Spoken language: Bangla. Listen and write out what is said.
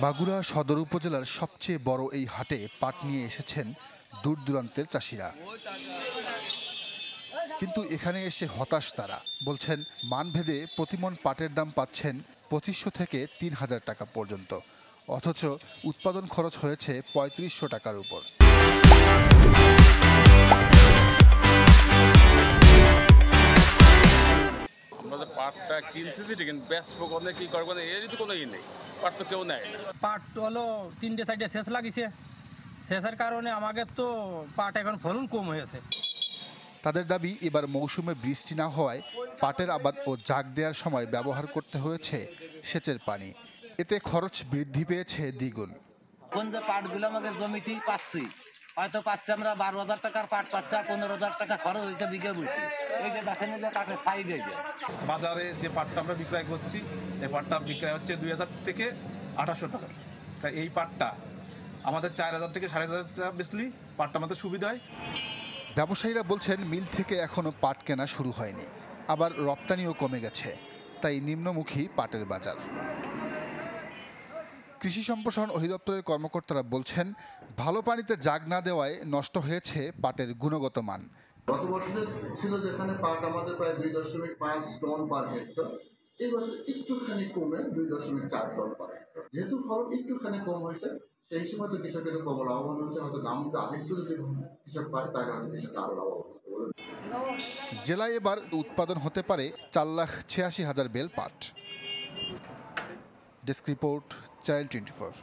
মাগুরা সদর উপজেলার সবচেয়ে বড় এই হাটে পাট নিয়ে এসেছেন দূর দূরান্তের চাষিরা। কিন্তু এখানে এসে হতাশ তারা। বলছেন মানভেদে প্রতিমন পাটের দাম পাচ্ছেন 2500 থেকে 3000 টাকা পর্যন্ত, অথচ উৎপাদন খরচ হয়েছে 3500 টাকার উপর। আমরা পাটটা কিনতেছি কিন্তু বেচবো কোনে কি করবো না এরই তো কোনো নেই, পাট তো কেউ নেয় না। পাট হলো 3টে 4টে সেচ লাগিছে, সেচের কারণে আমাদের তো পাট এখন ফলন কম হয়েছে। তাদের দাবি এবার মৌসুমে বৃষ্টি না হওয়ায় পাটের আবাদ ও জাগ দেওয়ার সময় ব্যবহার করতে হয়েছে সেচের পানি। এতে খরচ বৃদ্ধি পেয়েছে দ্বিগুণ। কোন যে পাটগুলো আমাদের জমিতেই পাচ্ছি, হয়তো পাচ্ছি আমরা 12,000 টাকার পাট পাচ্ছি আর 15,000 টাকা খরচ হয়েছে বিঘা বুঝছি। এই যে দেখেন যে পাটের সাইজ হয়েছে। বাজারে যে পাটটা আমরা বিক্রয় করছি এই পাটটা বিক্রয় হচ্ছে 2000 থেকে 2800 টাকা। তাই এই পাটটা আমাদের 4000 থেকে 4500 টাকা বেচলি পাটটা আমাদের সুবিধা হয়। ব্যবসায়ীরা বলছেন মিল থেকে এখনো পাট কেনা শুরু হয়নি, আবার রপ্তানিও কমে গেছে, তাই নিম্নমুখী পাটের বাজার। কৃষি সম্প্রসারণ অধিদপ্তরের কর্মকর্তারা বলছেন ভালো পানিতে জাগ না দেওয়ায় নষ্ট হয়েছে পাটের গুণগত মান। গত বছরে ছিল যেখানে পাট আমাদের প্রায় 2.5 টন পার হেক্টর, এই বছর একটুখানি কমে 2.4 টন পার হেক্টর। যেহেতু ফলন একটুখানি কম হয়েছে সেই সময় তো কৃষকের কম লাভবান হয়েছে, হয়তো দামটা আরেকটু যদি কৃষক পায় তাহলে হয়তো কৃষক আরো লাভবান হবে। জেলায় এবার উৎপাদন হতে পারে 4,86,000 বেল পাট। Desk report, child 24।